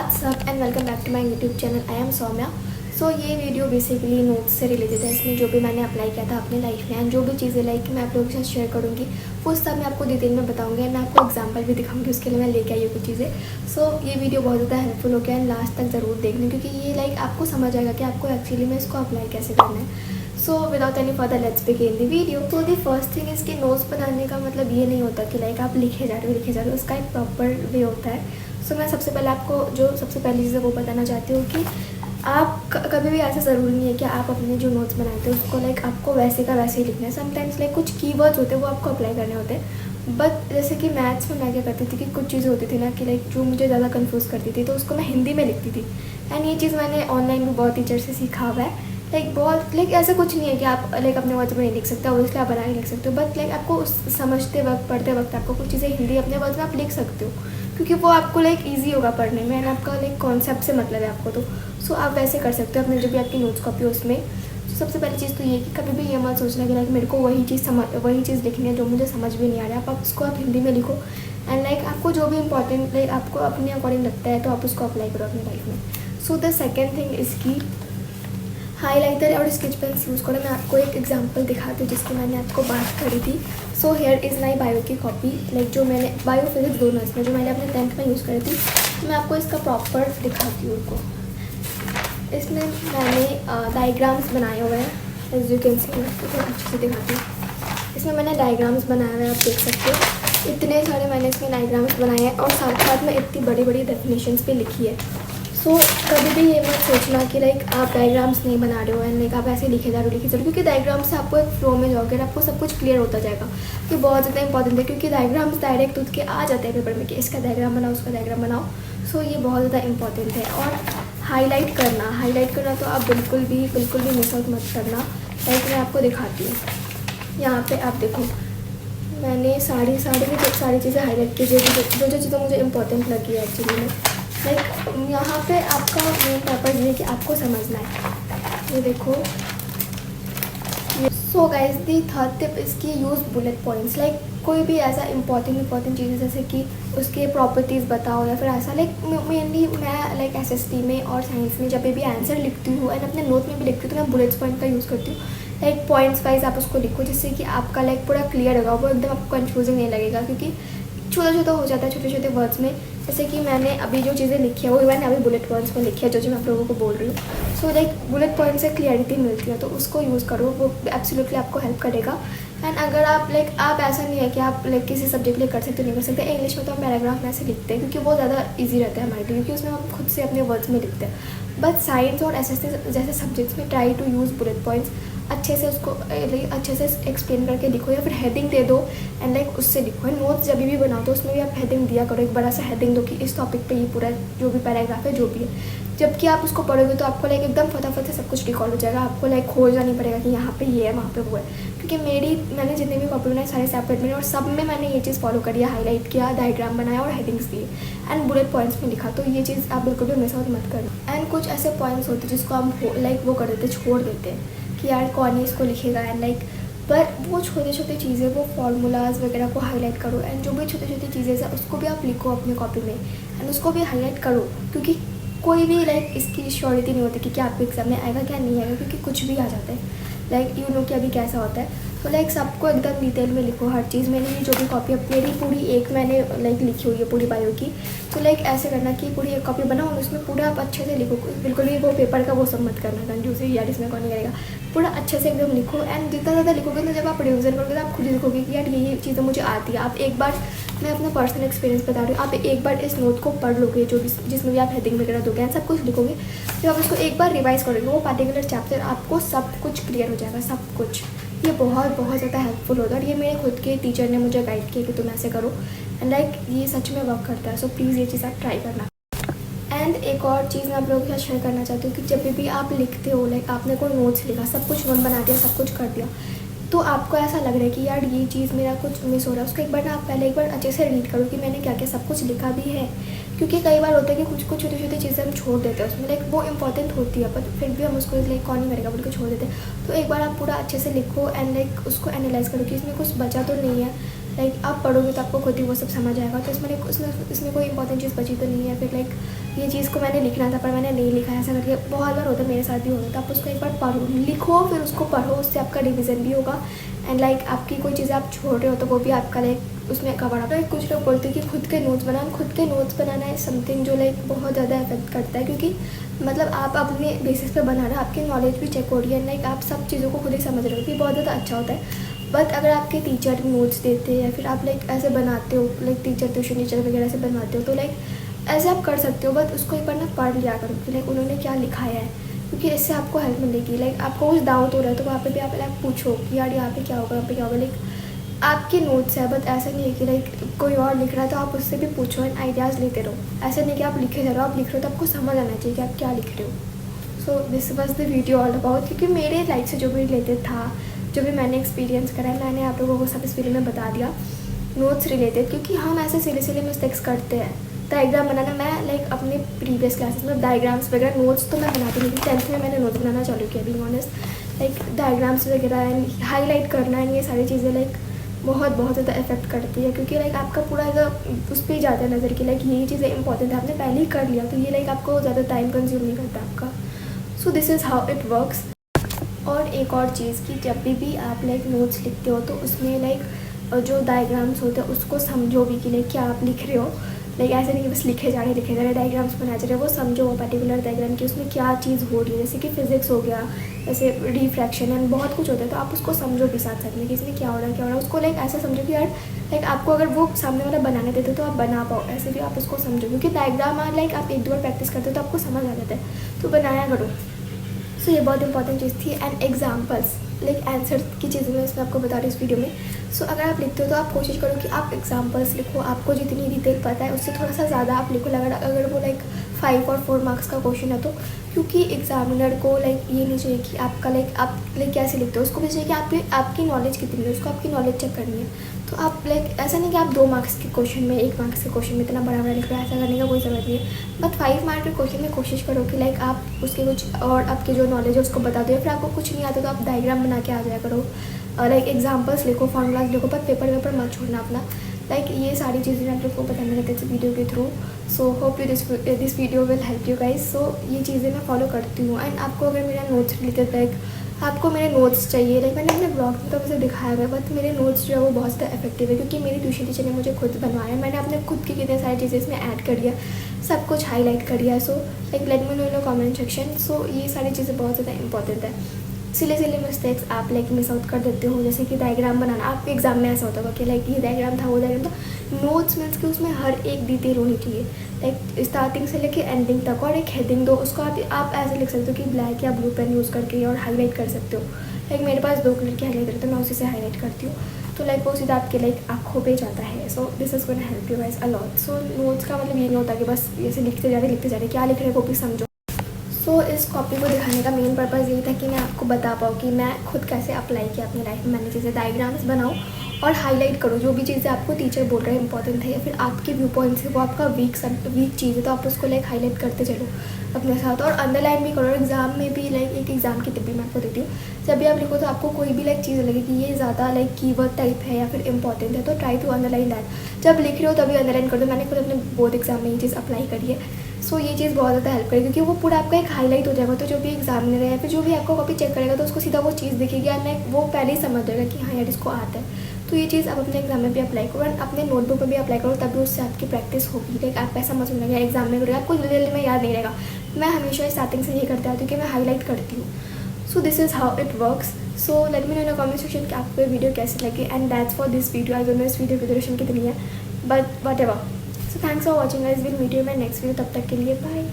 WhatsApp and welcome back to my YouTube channel. I am Saumya. So ये video basically notes से related है। इसमें जो भी मैंने अप्लाई किया था अपने लाइफ में एंड जो भी चीज़ें लाइक मैं आप लोगों के साथ शेयर करूँगी वो सब मैं आपको डिटेल में बताऊँगी एंड मैं आपको एग्जांपल भी दिखाऊंगी। उसके लिए मैं लेके आई हूँ कुछ चीज़ें। सो ये वीडियो बहुत ज़्यादा हेल्पफुल हो गया एंड लास्ट तक ज़रूर देखना, क्योंकि ये लाइक आपको समझ आएगा कि आपको एक्चुअली में इसको अप्लाई कैसे करना है। So without any further let's begin the video. तो द फर्स्ट थिंग इसके नोट्स बनाने का मतलब ये नहीं होता कि लाइक आप लिखे जा रहे हो। उसका एक प्रॉपर वे होता है। सो मैं सबसे पहले आपको जो सबसे पहली चीज़ है वो बताना चाहती हूँ कि आप कभी भी ऐसा ज़रूरी नहीं है कि आप अपने जो नोट्स बनाते हो उसको लाइक आपको वैसे का वैसे ही लिखना है। समटाइम्स लाइक कुछ कीवर्ड्स होते हैं वो आपको अप्लाई करने होते हैं। बट जैसे कि मैथ्स में मैं क्या करती थी कि कुछ चीज़ें होती थी ना कि लाइक जो मुझे ज़्यादा कंफ्यूज करती थी तो उसको मैं हिंदी में लिखती थी। एंड ये चीज़ मैंने ऑनलाइन भी बहुत टीचर से सीखा हुआ है। लाइक बहुत लाइक ऐसा कुछ नहीं है कि आप लाइक अपने वर्ड्स में नहीं लिख सकते हो, इसलिए आप बना के लिख सकते हो। बट लाइक आपको समझते वक्त पढ़ते वक्त आपको कुछ चीज़ें हिंदी अपने वर्ड्स में आप लिख सकते हो, क्योंकि वो आपको लाइक ईजी होगा पढ़ने में एंड आपका लाइक कॉन्सेप्ट से मतलब है आपको। तो सो आप वैसे कर सकते हो अपने जो भी आपकी नोट्स कॉपी हो उसमें। सबसे पहली चीज़ तो ये कि कभी भी ये मत सोचना कि लाइक मेरे को वही चीज़ लिखनी है जो मुझे समझ भी नहीं आ रहा है। आप उसको आप हिंदी में लिखो एंड लाइक आपको जो भी इंपॉर्टेंट लाइक आपको अपने अकॉर्डिंग लगता है तो आप उसको अप्लाई करो अपनी लाइफ में। सो द सेकेंड थिंग इसकी हाईलाइटर और स्केच पेन्स यूज़ करो। मैं आपको एक एग्जांपल दिखाती हूँ जिसकी मैंने आपको बात करी थी। So here is my bio की कॉपी, लाइक जो मैंने बायो फिजिक्स दोनों इसमें जो मैंने अपने 10th में यूज़ करी थी। मैं आपको इसका प्रॉपर दिखाती हूँ। इसमें मैंने डायग्राम्स बनाए हुए हैं, एज यू कैन सी। मैं आपको अच्छे से दिखाती हूँ। इसमें मैंने डायग्राम्स बनाए हुए हैं, आप देख सकते हो। इतने सारे मैंने इसमें डायग्राम्स बनाए हैं और साथ साथ में इतनी बड़ी बड़ी डेफिनेशंस भी लिखी है। सो कभी भी ये मत सोचना कि लाइक आप डायग्राम्स नहीं बना रहे हो एंड लाइक आप ऐसे लिखे जा रहे हो, क्योंकि डायग्राम्स से आपको एक फ्लो में जाओगे और आपको सब कुछ क्लियर होता जाएगा। ये बहुत ज़्यादा इंपॉर्टेंट है, क्योंकि डायग्राम्स डायरेक्ट उठ के आ जाते हैं पेपर में कि इसका डायग्राम बनाओ उसका डायग्राम बनाओ। सो ये बहुत ज़्यादा इंपॉर्टेंट है। और हाईलाइट करना तो आप बिल्कुल भी मिस आउट मत करना। लाइक मैं आपको दिखाती हूँ। यहाँ पर आप देखो, मैंने सारी चीज़ें हाईलाइट की जो चीज़ें मुझे इंपॉर्टेंट लगी है एक्चुअली में। लाइक यहाँ पे आपका मेन पर्पज़ ये है कि आपको समझना है। ये देखो। सो गाइस दी थर्ड टिप इसकी यूज़ बुलेट पॉइंट्स। लाइक कोई भी ऐसा इंपॉर्टेंट चीज़ें जैसे कि उसके प्रॉपर्टीज़ बताओ या फिर ऐसा लाइक मेनली मैं लाइक एसएसटी में और साइंस में जब भी आंसर लिखती हूँ एंड अपने नोट में भी लिखती हूँ तो मैं बुलेट्स पॉइंट का यूज़ करती हूँ। लाइक पॉइंट्स वाइज आप उसको लिखो जिससे कि आपका लाइक पूरा क्लियर होगा, वो एकदम आपको कन्फ्यूजिंग नहीं लगेगा, क्योंकि छोटा हो जाता है छोटे वर्ड्स में। जैसे कि मैंने अभी जो चीज़ें लिखी है वो मैंने अभी बुलेट पॉइंट्स में लिखी है जो मैं आप लोगों को बोल रही हूँ। सो लाइक बुलेट पॉइंट से क्लियरिटी मिलती है, तो उसको यूज़ करो, वो एब्सोल्युटली आपको हेल्प करेगा। एंड अगर आप लाइक आप ऐसा नहीं है कि आप लाइक किसी सब्जेक्ट लिए कर सकते नहीं कर सकते। इंग्लिश में तो हम पैराग्राफ में ऐसे लिखते हैं क्योंकि वो ज़्यादा ईजी रहता है हमारे लिए, क्योंकि उसमें हम खुद से अपने वर्ड्स में लिखते हैं। बट साइंस और एसएसटी जैसे सब्जेक्ट्स में try to use bullet points. अच्छे से उसको लाइक अच्छे से एक्सप्लेन करके लिखो या फिर हेडिंग दे दो एंड लाइक उससे लिखो। एंड नोट्स जब भी बनाओ तो उसमें भी आप हेडिंग दिया करो, एक बड़ा सा हेडिंग दो कि इस टॉपिक पे ये पूरा जो भी पैराग्राफ है जो भी है। जबकि आप उसको पढ़ोगे तो आपको लाइक एकदम फटाफट से सब कुछ रिकॉल हो जाएगा। आपको लाइक खोजना नहीं पड़ेगा कि यहाँ पे ये है वहाँ पे वो है, क्योंकि मैंने जितने भी कॉपी बनाए सारे सेपरेट में और सब में मैंने ये चीज़ फॉलो करी है। हाईलाइट किया, डायग्राम बनाया और हेडिंग्स दिए एंड बुलेट पॉइंट्स में लिखा। तो ये चीज़ आप बिल्कुल भी मिस आउट मत करना। एंड कुछ ऐसे पॉइंट्स होते हैं जिसको हम लाइक वो कर देते छोड़ देते हैं कि यार कौन ही इसको लिखेगा एंड लाइक, पर वो छोटी चीज़ें वो फार्मूलाज वगैरह को हाईलाइट करो एंड जो भी छोटी चीज़ें हैं उसको भी आप लिखो अपनी कॉपी में एंड उसको भी हाईलाइट करो, क्योंकि कोई भी लाइक इसकी श्योरिटी नहीं होती कि क्या आपके एग्जाम में आएगा क्या नहीं आएगा, क्योंकि कुछ भी आ जाता है। लाइक यू नो कि अभी कैसा होता है। तो लाइक सबको एकदम डिटेल में लिखो हर चीज़। मैंने ये जो भी कॉपी मेरी पूरी एक मैंने लाइक लिखी हुई है पूरी बायो की। तो लाइक ऐसे करना कि पूरी एक कॉपी बनाओ और उसमें पूरा आप अच्छे से लिखो। बिल्कुल भी वो पेपर का वो सब मत करना कंफ्यूज यार इसमें कौन नहीं करेगा। पूरा अच्छे से एकदम लिखो एंड जितना ज़्यादा लिखोगे ना जब आप रिविजन करोगे तो आप खुद ही लिखोगे कि यार ये चीज़ें मुझे आती है। आप एक बार, मैं अपना पर्सनल एक्सपीरियंस बता रही हूँ, आप एक बार इस नोट को पढ़ लोगे जो भी जिसमें भी आप हेडिंग वगैरह दोगे एंड सब कुछ लिखोगे, जब आप उसको एक बार रिवाइज करोगे वो पर्टिकुलर चैप्टर आपको सब कुछ क्लियर हो जाएगा, सब कुछ। ये बहुत ज़्यादा हेल्पफुल होता है और ये मेरे खुद के टीचर ने मुझे गाइड किया कि तुम ऐसे करो एंड लाइक ये सच में वर्क करता है। सो प्लीज़ ये चीज़ आप ट्राई करना। एंड एक और चीज़ मैं आप लोगों के साथ शेयर करना चाहती हूँ कि जब भी आप लिखते हो लाइक आपने कोई नोट्स लिखा, सब कुछ नोट बना दिया, सब कुछ कर दिया, तो आपको ऐसा लग रहा है कि यार ये चीज़ मेरा कुछ मिस हो रहा है, उसको एक बार ना आप पहले एक बार अच्छे से रीड करो कि मैंने क्या क्या सब कुछ लिखा भी है। क्योंकि कई बार होता है कि कुछ छोटी चीज़ें हम छोड़ देते हैं उसमें, लाइक वो इंपॉर्टेंट होती है पर फिर भी हम उसको लाइक कौन नहीं करेगा बोल के छोड़ देते हैं। तो एक बार आप पूरा अच्छे से लिखो एंड लाइक उसको एनालाइज करो कि इसमें कुछ बचा तो नहीं है। लाइक आप पढ़ोगे तो आपको खुद ही वो सब समझ आएगा। तो इसमें कोई इंपॉर्टेंट चीज़ बची तो नहीं है। फिर लाइक ये चीज़ को मैंने लिखना था पर मैंने नहीं लिखा, ऐसा करके बहुत बार होता है, मेरे साथ भी होता है। तो आप उसको एक बार पढ़ो, लिखो, फिर उसको पढ़ो, उससे आपका रिविज़न भी होगा एंड लाइक आपकी कोई चीज़ें आप छोड़ रहे हो तो वो भी आपका लाइक उसमें कवर अप। कुछ लोग बोलते हैं कि खुद के नोट्स बनाना, खुद के नोट्स बनाना है समथिंग जो लाइक बहुत ज़्यादा इफेक्ट करता है, क्योंकि मतलब आप अपने बेसिस पे बना रहे हो, आपकी नॉलेज भी चेक हो रही है, लाइक आप सब चीज़ों को खुद ही समझ रहे हो, कि बहुत ज़्यादा अच्छा होता है। बट अगर आपके टीचर नोट्स देते हैं या फिर आप लाइक ऐसे बनाते हो, लाइक ट्यूशन टीचर वगैरह से बनवाते हो, तो लाइक ऐसे आप कर सकते हो। बट उसको एक बार ना पढ़ लिया करो कि लाइक उन्होंने क्या लिखाया है, क्योंकि इससे आपको हेल्प मिलेगी। लाइक आपको कुछ डाउट हो रहा है तो वहाँ पे भी आप लाइक पूछो कि यार यहाँ पे क्या होगा, यहाँ पे क्या होगा। लाइक आपके नोट्स है, बट ऐसा नहीं है कि लाइक कोई और लिख रहा है तो आप उससे भी पूछो एंड आइडियाज़ लेते रहो। ऐसा नहीं कि आप लिखे जा रहे हो, आप लिख रहे हो तो आपको समझ आना चाहिए कि आप क्या लिख रहे हो। So this was the video all about, क्योंकि मेरे लाइफ से जो भी रिलेटेड था, जो भी मैंने एक्सपीरियंस करा है, मैंने आप लोगों को सब इस वीडियो में बता दिया नोट्स रिलेटेड। क्योंकि हम ऐसे सिले मिस्टेक्स करते हैं। डायग्राम बनाना, मैं लाइक अपने प्रीवियस क्लासेस में डायग्राम्स वगैरह नोट्स तो मैं बनाती नहीं थी। 10th में मैंने नोट्स बनाना चालू किया, बीइंग ऑनेस्ट। लाइक डायग्राम्स वगैरह एंड हाईलाइट करना एंड ये सारी चीज़ें लाइक बहुत ज़्यादा इफेक्ट करती है, क्योंकि लाइक आपका पूरा उस पर ही जाता है नज़र की लाइक ये चीज़ें इंपॉर्टेंट है, आपने पहले ही कर लिया, तो ये लाइक आपको ज़्यादा टाइम कंज्यूम नहीं करता आपका। सो this is how it works. और एक और चीज़ कि जब भी आप लाइक नोट्स लिखते हो तो उसमें लाइक जो डायग्राम्स होते हैं उसको समझो भी कि लाइक क्या आप लिख रहे हो। लाइक ऐसे नहीं कि बस लिखे जा रहे डायग्राम्स बनाए जा रहे, वो समझो वो पर्टिकुलर डायग्राम की उसमें क्या चीज़ हो रही है। जैसे कि फिजिक्स हो गया, जैसे रिफ्रैक्शन एंड बहुत कुछ होता है, तो आप उसको समझो भी साथ साथ में कि इसमें क्या हो रहा है उसको लाइक ऐसा समझो कि यार लाइक आपको अगर वो सामने वाला बनाने देते तो आप बना पाओ, ऐसे भी आप उसको समझो। क्योंकि डायग्राम लाइक आप 1-2 बार प्रैक्टिस करते हो तो आपको समझ आ जाता है, तो बनाया करो। सो ये बहुत इंपॉर्टेंट चीज़ थी। एंड एग्जाम्पल्स लाइक आंसर की चीज़ें मैं इसमें आपको बता रही हूँ इस वीडियो में। सो अगर आप लिखते हो तो आप कोशिश करो कि आप एग्जाम्पल्स लिखो, आपको जितनी डिटेल पता है उससे थोड़ा सा ज़्यादा आप लिखो। अगर वो लाइक 5 और 4 मार्क्स का क्वेश्चन है तो, क्योंकि एग्जामिनर को लाइक ये नहीं चाहिए कि आपका लाइक आप लाइक कैसे लिखते हो, उसको भी चाहिए कि आपकी नॉलेज कितनी है, उसको आपकी नॉलेज चेक करनी है। तो आप लाइक ऐसा नहीं कि आप 2 मार्क्स के क्वेश्चन में 1 मार्क्स के क्वेश्चन में इतना बड़ा लिख रहे हो, ऐसा करने का कोई ज़रूरत नहीं है। बट 5 मार्क के क्वेश्चन में कोशिश करो कि लाइक आप उसके कुछ और आपकी जो नॉलेज है उसको बता दो, या फिर आपको कुछ नहीं आता तो आप डायग्राम बना के आ जाया करो, लाइक एग्जाम्पल्स लिखो, फॉर्मूलाज लिखो, पर पेपर मत छोड़ना अपना। लाइक ये सारी चीज़ें मैं आप लोग को बताने रहते थे वीडियो के through. So hope you this video will help you guys. So ये चीज़ें मैं फॉलो करती हूँ। एंड आपको अगर मेरा नोट्स रिलेटेड लाइक आपको मेरे नोट्स चाहिए, लाइक मैंने अपने ब्लॉग में तो वैसे दिखाया हुआ है, बट मेरे नोट्स जो है वो बहुत ज़्यादा इफेक्टिव है, क्योंकि मेरी ट्यूशन टीचर ने मुझे खुद बनवाया है। मैंने अपने खुद की कितने सारी चीज़ें इसमें ऐड करी है, सब कुछ हाईलाइट करी है। So like let me know in comment section. So ये सारी चीज़ें बहुत ज़्यादा इंपॉर्टेंट है। सिले मिस्टेक्स आप लाइक मिस आउट कर देते हो, जैसे कि डायग्राम बनाना। आपके एग्जाम में ऐसा होता होगा कि लाइक ये डायग्राम था, वो डायग्राम था। नोट्स मीन्स कि उसमें हर एक डिटेल होनी चाहिए, लाइक स्टार्टिंग से लेके एंडिंग तक। और एक हेडिंग दो, उसको आप ऐसे लिख सकते हो कि ब्लैक या ब्लू पेन यूज़ करके और हाईलाइट कर सकते हो। लाइक मेरे पास 2 कलर की हाईलाइटर, तो मैं उसी से हाईलाइट करती हूँ, तो लाइक वो सीधा आपके लाइक आँखों पे जाता है। सो this is gonna help you guys a lot. So notes का मतलब ये नहीं होता कि बस ऐसे लिखते जा रहे क्या लिख रहे हैं वो भी समझो। सो इस कॉपी को दिखाने का मेन पर्पज़ यही था कि मैं आपको बता पाऊँ कि मैं खुद कैसे अप्लाई किया अपनी लाइफ में। मैंने चीज़ें डायग्राम्स बनाओ और हाईलाइट करो, जो भी चीज़ें आपको टीचर बोल रहे हैं इंपॉर्टेंट है, या फिर आपके व्यू पॉइंट से वो आपका वीक चीज़ है, तो आप उसको लाइक हाईलाइट करते चलो अपने साथ। और अंडरलाइन भी करो। एग्जाम में भी लाइक एक एग्जाम की टिप भी मैं आपको देती हूँ, जब भी आप लिखो तो आपको कोई भी लाइक चीज़ लगे कि ये ज़्यादा लाइक कीवर्ड टाइप है या फिर इंपॉर्टेंट है, तो ट्राई टू अंडरलाइन दैट। जब लिख रहे हो तभी अंडरलाइन कर दो। मैंने खुद अपने बोर्ड एग्जाम में ये चीज़ अप्लाई करी है। सो ये चीज़ बहुत ज़्यादा हेल्प करेगी, क्योंकि वो पूरा आपका एक हाईलाइट हो जाएगा, तो जो भी एग्जामिनर है या फिर जो भी आपको कॉपी चेक करेगा तो उसको सीधा वो चीज़ दिखेगी, और लाइक वो पहले ही समझ जाएगा कि हाँ यार इसको आता है। तो ये चीज़ आप अपने एग्जाम में भी अप्लाई करो, और अपने नोटबुक में भी अप्लाई करो, तभी उससे आपकी प्रैक्टिस होगी। लाइक आप ऐसा मत समझेंगे एग्जाम में करेगा आपको जल्दी में याद नहीं रहेगा। मैं हमेशा स्टार्टिंग से ये करते आती हूँ कि मैं हाईलाइट करती हूँ। So this is how it works. So let me know in comment section कि आपको ये वीडियो कैसे लगी। And that's for this video. I don't know इस वीडियो की ड्यूरेशन कितनी है, but whatever. So thanks for watching guys. Will meet you in my next video. तब तक के लिए बाय।